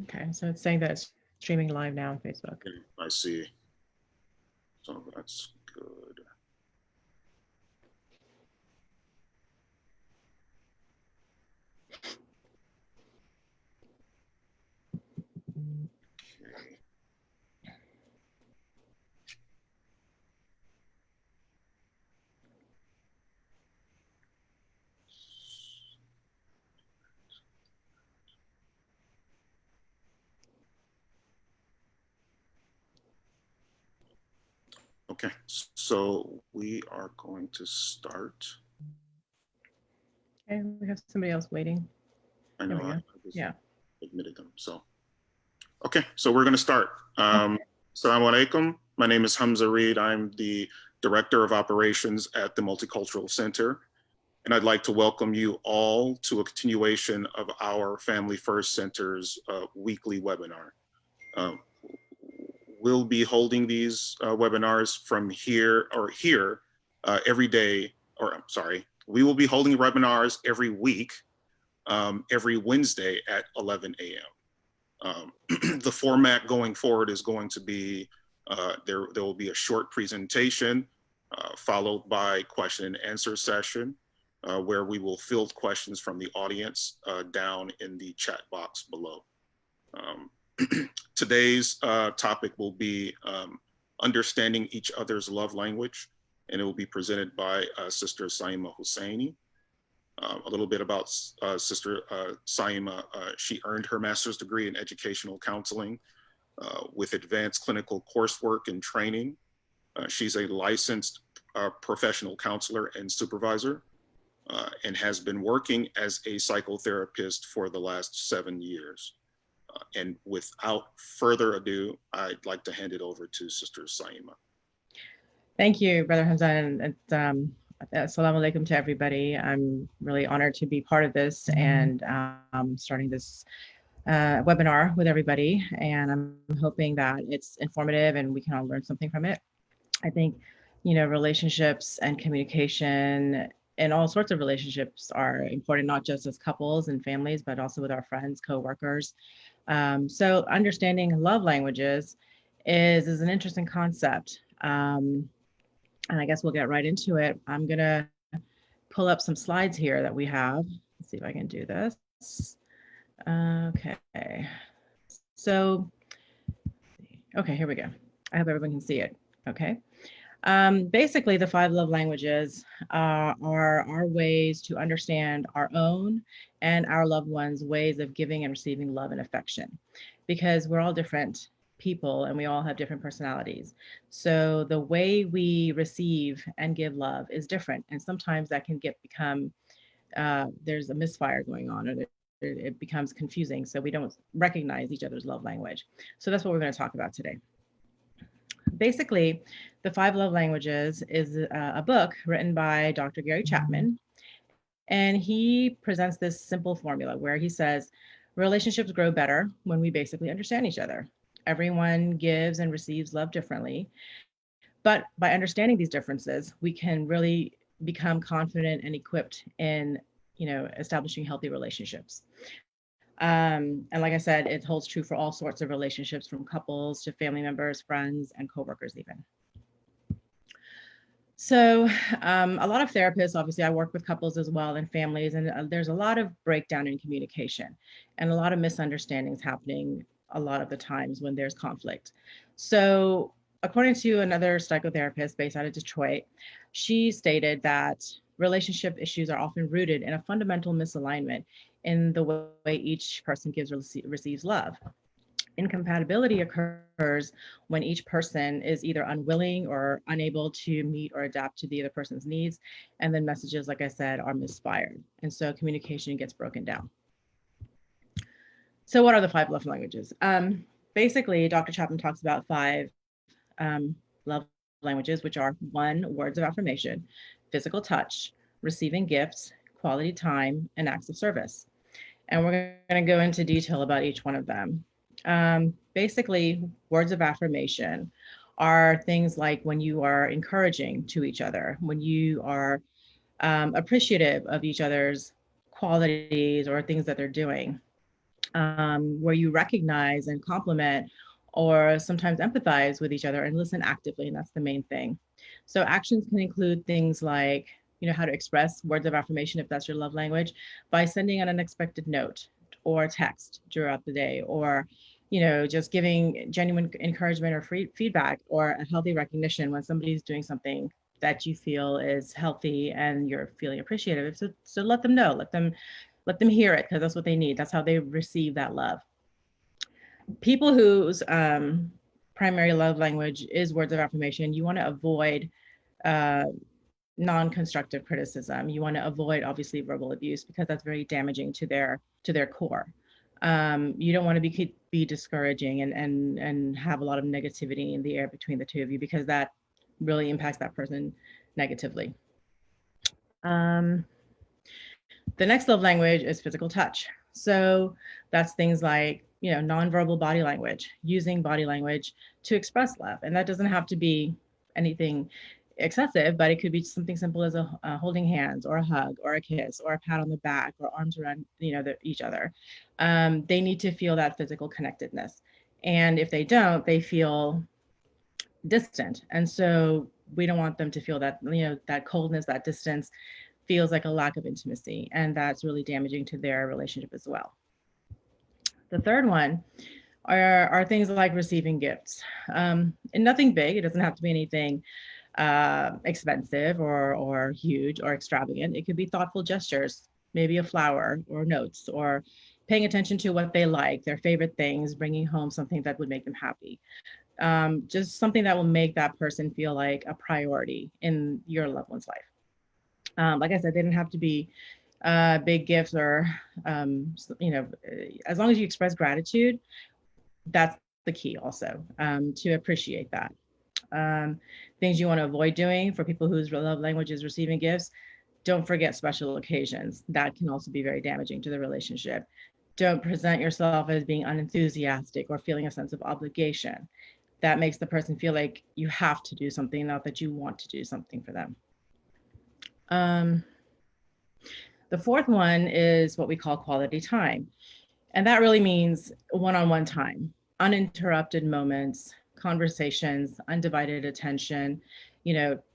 Okay, so it's saying that it's streaming live now on Facebook. Okay, I see. So that's good. Okay. Okay, so we are going to start. Okay, we have somebody else waiting. I There know we I go. just Yeah. admitted them. So, okay, so we're going to start. Okay. Assalamu alaikum. My name is Hamza Reed. I'm the Director of Operations at the Multicultural Center. And I'd like to welcome you all to a continuation of our Family First Center's weekly webinar. Um, we'll be holding these webinars from here every day, or I'm sorry, we will be holding webinars every week, every Wednesday at 11 a.m. The format going forward is going to be, there will be a short presentation followed by question and answer session where we will field questions from the audience down in the chat box below. Today's topic will be understanding each other's love language, and it will be presented by Sister Saima Hussani. A little bit about Sister Saima. She earned her master's degree in educational counseling with advanced clinical coursework and training. She's a licensed professional counselor and supervisor and has been working as a psychotherapist for the last 7 years. And without further ado, I'd like to hand it over to Sister Saima. Thank you, Brother Hamzan. And assalamu alaikum to everybody. I'm really honored to be part of this and starting this webinar with everybody. And I'm hoping that it's informative and we can all learn something from it. I think, relationships and communication and all sorts of relationships are important, not just as couples and families, but also with our friends, coworkers. So understanding love languages is an interesting concept. And I guess we'll get right into it. I'm going to pull up some slides here that we have. Let's see if I can do this. Okay. So, okay, here we go. I hope everyone can see it. Okay. Basically, the 5 love languages are our ways to understand our own and our loved ones' ways of giving and receiving love and affection, because we're all different people and we all have different personalities. So the way we receive and give love is different, and sometimes that can become there's a misfire going on, or it becomes confusing. So we don't recognize each other's love language. So that's what we're going to talk about today. Basically, The 5 Love Languages is a book written by Dr. Gary Chapman. And he presents this simple formula where he says relationships grow better when we basically understand each other. Everyone gives and receives love differently. But by understanding these differences, we can really become confident and equipped in establishing healthy relationships. And like I said, it holds true for all sorts of relationships, from couples to family members, friends, and coworkers even. So, a lot of therapists, obviously, I work with couples as well and families, and there's a lot of breakdown in communication and a lot of misunderstandings happening a lot of the times when there's conflict. So, according to another psychotherapist based out of Detroit, she stated that relationship issues are often rooted in a fundamental misalignment in the way each person gives or receives love. Incompatibility occurs when each person is either unwilling or unable to meet or adapt to the other person's needs. And then messages, like I said, are misfired. And so communication gets broken down. So, what are the 5 love languages? Basically, Dr. Chapman talks about 5 love languages, which are: 1, words of affirmation; physical touch; receiving gifts; quality time; and acts of service. And we're going to go into detail about each one of them. Basically, words of affirmation are things like when you are encouraging to each other, when you are appreciative of each other's qualities or things that they're doing. where you recognize and compliment or sometimes empathize with each other and listen actively. And that's the main thing. So actions can include things like, how to express words of affirmation if that's your love language by sending an unexpected note or text throughout the day, or just giving genuine encouragement or free feedback or a healthy recognition when somebody's doing something that you feel is healthy and you're feeling appreciative. So let them know, let them hear it, because that's what they need. That's how they receive that love. People whose primary love language is words of affirmation, you want to avoid uh, non-constructive criticism. You want to avoid, obviously, verbal abuse, because that's very damaging to their core. You don't want to be discouraging and have a lot of negativity in the air between the two of you, because that really impacts that person negatively. Um, the next love language is physical touch. So that's things like, nonverbal body language, using body language to express love. And that doesn't have to be anything excessive, but it could be something simple as a holding hands or a hug or a kiss or a pat on the back or arms around, each other. They need to feel that physical connectedness. And if they don't, they feel distant. And so we don't want them to feel that, that coldness, that distance feels like a lack of intimacy. And that's really damaging to their relationship as well. The third one are things like receiving gifts. And nothing big, it doesn't have to be anything expensive or huge or extravagant. It could be thoughtful gestures, maybe a flower or notes, or paying attention to what they like, their favorite things, bringing home something that would make them happy. Just something that will make that person feel like a priority in your loved one's life. Like I said, they didn't have to be big gifts or, as long as you express gratitude, that's the key also, to appreciate that. Things you want to avoid doing for people whose love language is receiving gifts: don't forget special occasions. That can also be very damaging to the relationship. Don't present yourself as being unenthusiastic or feeling a sense of obligation. That makes the person feel like you have to do something, not that you want to do something for them. The fourth one is what we call quality time. And that really means one-on-one time, uninterrupted moments, conversations, undivided attention,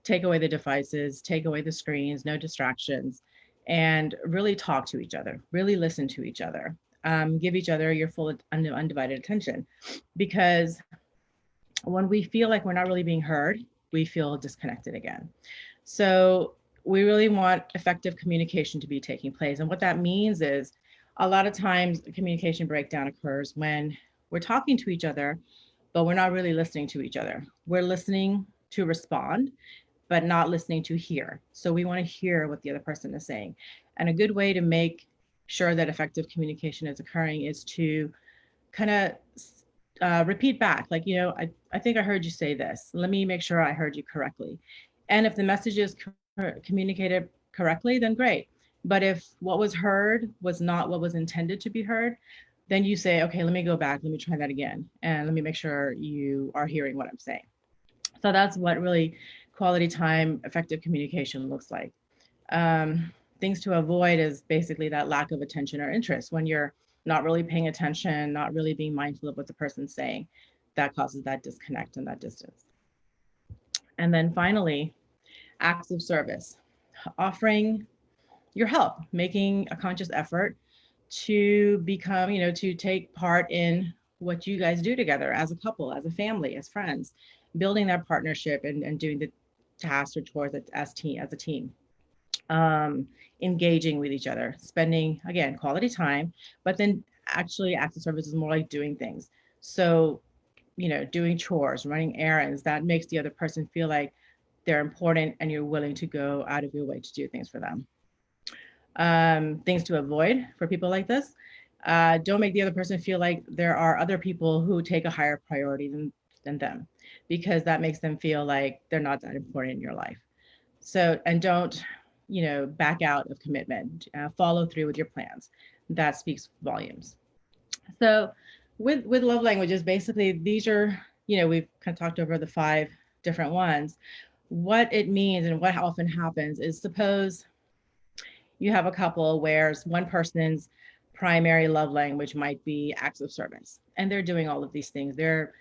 take away the devices, take away the screens, no distractions, and really talk to each other, really listen to each other, give each other your full undivided attention. Because when we feel like we're not really being heard, we feel disconnected again. So we really want effective communication to be taking place. And what that means is, a lot of times communication breakdown occurs when we're talking to each other, but we're not really listening to each other. We're listening to respond, but not listening to hear. So we want to hear what the other person is saying. And a good way to make sure that effective communication is occurring is to kind of repeat back, like, I think I heard you say this. Let me make sure I heard you correctly. And if the message is communicated correctly, then great. But if what was heard was not what was intended to be heard, then you say, okay, let me go back, let me try that again, and let me make sure you are hearing what I'm saying. So that's what really quality time, effective communication looks like. Things to avoid is basically that lack of attention or interest. When you're not really paying attention, not really being mindful of what the person's saying, that causes that disconnect and that distance. And then finally, acts of service, offering your help, making a conscious effort to become, to take part in what you guys do together as a couple, as a family, as friends, building that partnership and doing the tasks or chores as a team. Engaging with each other, spending, again, quality time, but then actually acts of service is more like doing things. So, doing chores, running errands, that makes the other person feel like they're important and you're willing to go out of your way to do things for them. Things to avoid for people like this: don't make the other person feel like there are other people who take a higher priority than them, because that makes them feel like they're not that important in your life. So, and don't, back out of commitment, follow through with your plans. That speaks volumes. So with love languages, basically, these are, we've kind of talked over the 5 different ones. What it means and what often happens is, suppose you have a couple where one person's primary love language might be acts of service, and they're doing all of these things. They're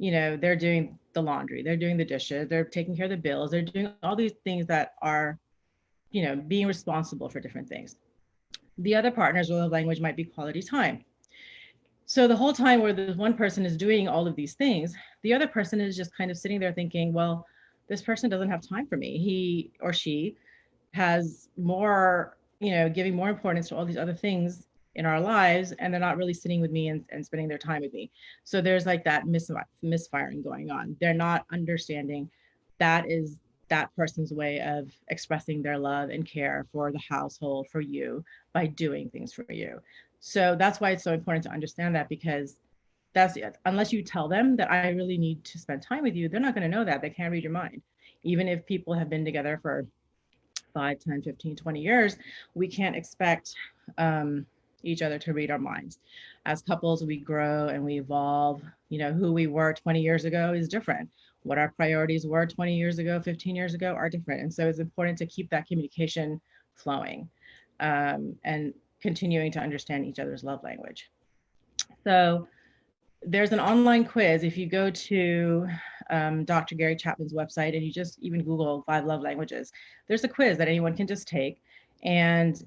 doing the laundry, they're doing the dishes, they're taking care of the bills, they're doing all these things that are, being responsible for different things. The other partner's love language might be quality time. So the whole time where the one person is doing all of these things, the other person is just kind of sitting there thinking, well, this person doesn't have time for me. He or she has more, giving more importance to all these other things in our lives, and they're not really sitting with me and spending their time with me. So there's like that misfiring going on. They're not understanding that is that person's way of expressing their love and care for the household, for you, by doing things for you. So that's why it's so important to understand that, because that's it. Unless you tell them that I really need to spend time with you, they're not going to know that. They can't read your mind. Even if people have been together for 5, 10, 15, 20 years, we can't expect each other to read our minds. As couples, we grow and we evolve. Who we were 20 years ago is different. What our priorities were 20 years ago, 15 years ago are different. And so it's important to keep that communication flowing and continuing to understand each other's love language. So there's an online quiz. If you go to Dr. Gary Chapman's website and you just even Google 5 love languages, there's a quiz that anyone can just take. And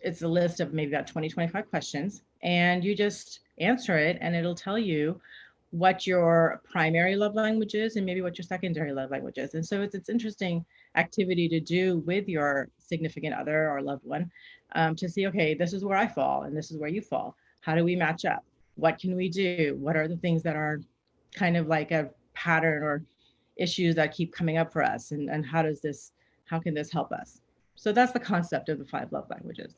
it's a list of maybe about 20, 25 questions. And you just answer it and it'll tell you what your primary love language is and maybe what your secondary love language is. And so it's interesting activity to do with your significant other or loved one to see, okay, this is where I fall and this is where you fall. How do we match up? What can we do? What are the things that are kind of like a pattern or issues that keep coming up for us? And how can this help us? So that's the concept of the 5 love languages.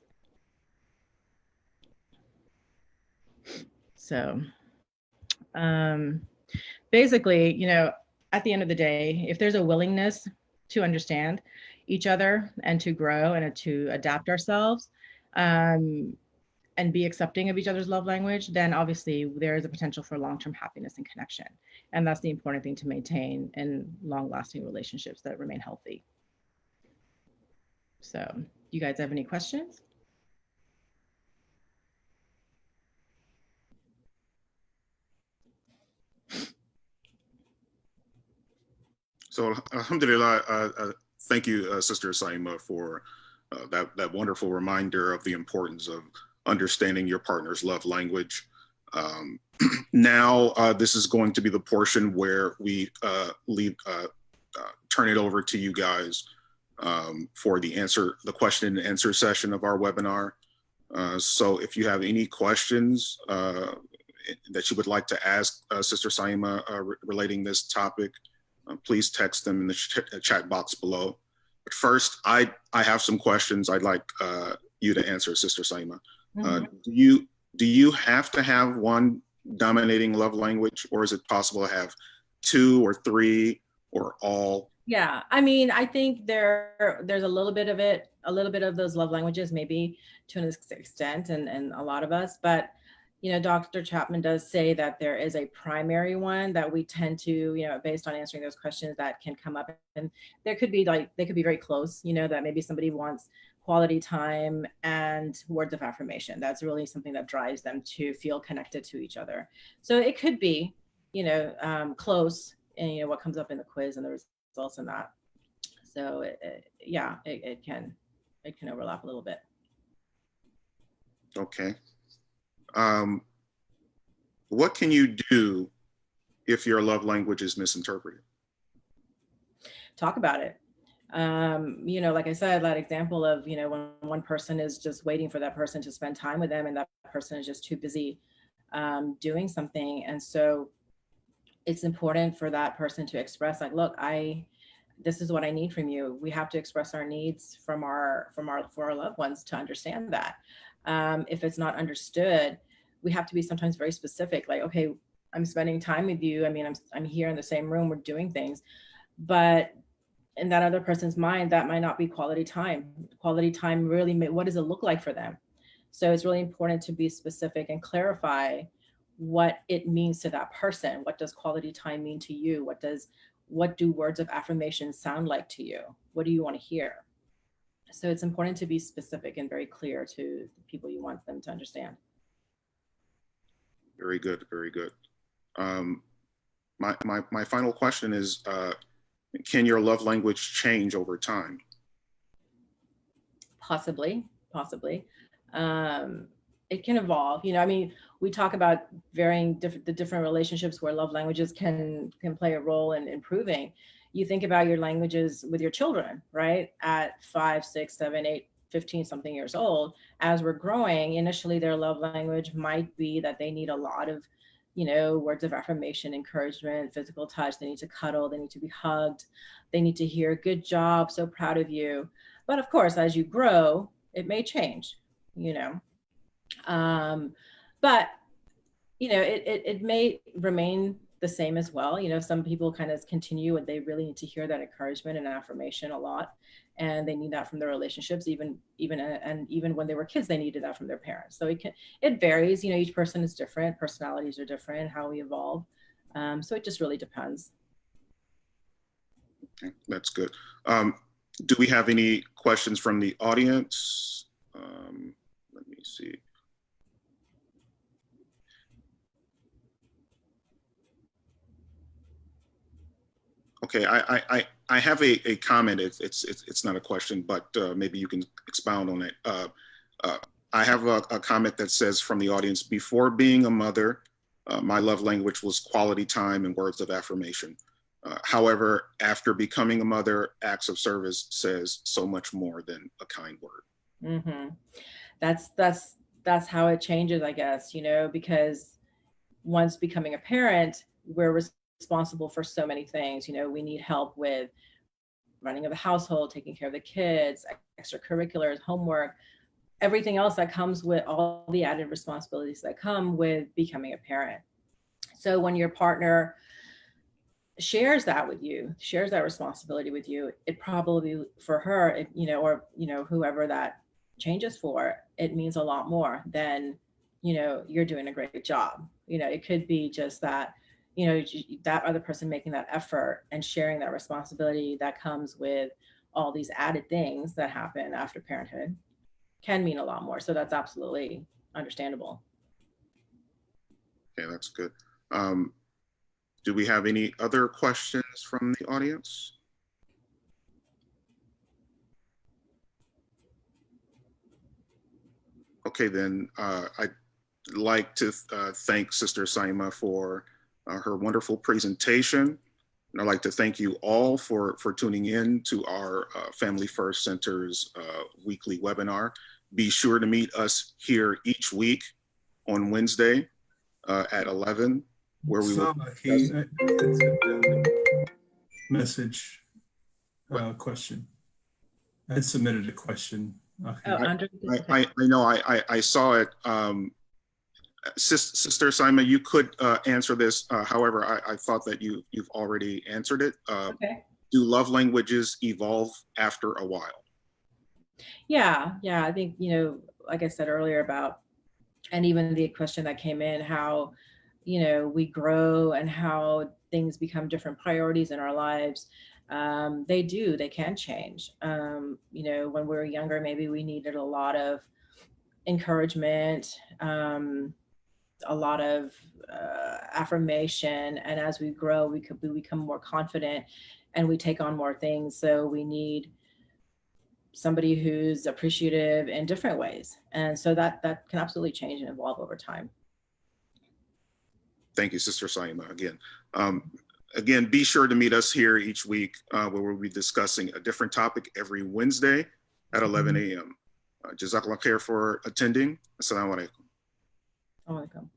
So basically, at the end of the day, if there's a willingness to understand each other and to grow and to adapt ourselves, and be accepting of each other's love language, then obviously there is a potential for long-term happiness and connection. And that's the important thing to maintain in long-lasting relationships that remain healthy. So, you guys have any questions? So, alhamdulillah, thank you, Sister Saima, for that wonderful reminder of the importance of understanding your partner's love language. Now, this is going to be the portion where we turn it over to you guys for the question and answer session of our webinar. So if you have any questions that you would like to ask Sister Saima relating this topic, please text them in the chat box below. But first, I have some questions I'd like you to answer, Sister Saima. Do you have to have one dominating love language, or is it possible to have 2 or 3 or all? Yeah, I mean, I think there's a little bit of it, a little bit of those love languages, maybe to an extent, and a lot of us, but Dr. Chapman does say that there is a primary one that we tend to, based on answering those questions that can come up, and they could be very close, that maybe somebody wants quality time and words of affirmation. That's really something that drives them to feel connected to each other. So it could be, close, and what comes up in the quiz and the results in that. So it can overlap a little bit. Okay. What can you do if your love language is misinterpreted? Talk about it. Like I said, that example of, when one person is just waiting for that person to spend time with them and that person is just too busy doing something. And so it's important for that person to express, like, look, this is what I need from you. We have to express our needs for our loved ones to understand that. If it's not understood, we have to be sometimes very specific, like, okay, I'm spending time with you. I mean, I'm here in the same room, we're doing things, but in that other person's mind, that might not be quality time. Quality time really, what does it look like for them? So it's really important to be specific and clarify what it means to that person. What does quality time mean to you? What do words of affirmation sound like to you? What do you want to hear? So it's important to be specific and very clear to the people you want them to understand. Very good, very good. My final question is, can your love language change over time? Possibly, possibly. It can evolve. I mean, we talk about varying the different relationships where love languages can play a role in improving. You think about your languages with your children, right? At 5, 6, 7, 8, 15 something years old, as we're growing, initially their love language might be that they need a lot of, words of affirmation, encouragement, physical touch. They need to cuddle, they need to be hugged, they need to hear good job, so proud of you. But of course, as you grow, it may change, you know. Um, but it may remain the same as well. Some people kind of continue and they really need to hear that encouragement and affirmation a lot, and they need that from their relationships, even when they were kids, they needed that from their parents. So it varies. Each person is different, personalities are different, how we evolve. So it just really depends. Okay, that's good. Do we have any questions from the audience? Let me see. Okay, I have a comment. It's not a question, but maybe you can expound on it. I have a comment that says from the audience: before being a mother, my love language was quality time and words of affirmation. However, after becoming a mother, acts of service says so much more than a kind word. Mm-hmm. That's how it changes, I guess, because once becoming a parent, we're responsible for so many things. We need help with running of the household, taking care of the kids, extracurriculars, homework, everything else that comes with all the added responsibilities that come with becoming a parent. So when your partner shares that with you, shares that responsibility with you, it probably for her, or whoever that changes for, it means a lot more than, you're doing a great job. It could be just that, that other person making that effort and sharing that responsibility that comes with all these added things that happen after parenthood can mean a lot more. So that's absolutely understandable. Okay, that's good. Do we have any other questions from the audience? Okay, then I'd like to thank Sister Saima for her wonderful presentation. And I'd like to thank you all for tuning in to our Family First Center's weekly webinar. Be sure to meet us here each week on Wednesday at 11, where we will. Message question. I had submitted a question. Okay. Oh, Andre, I know I saw it. Sister Saima, you could answer this. However, I thought that you've already answered it. okay. Do love languages evolve after a while? Yeah. I think, like I said earlier about, and even the question that came in, how, we grow and how things become different priorities in our lives. They can change. When we were younger, maybe we needed a lot of encouragement, a lot of affirmation. And as we grow, we become more confident and we take on more things. So we need somebody who's appreciative in different ways. And so that can absolutely change and evolve over time. Thank you, Sister Saima, again. Again, be sure to meet us here each week where we'll be discussing a different topic every Wednesday at 11 a.m. Jazakallah khair for attending. Assalamu alaikum. Oh, welcome.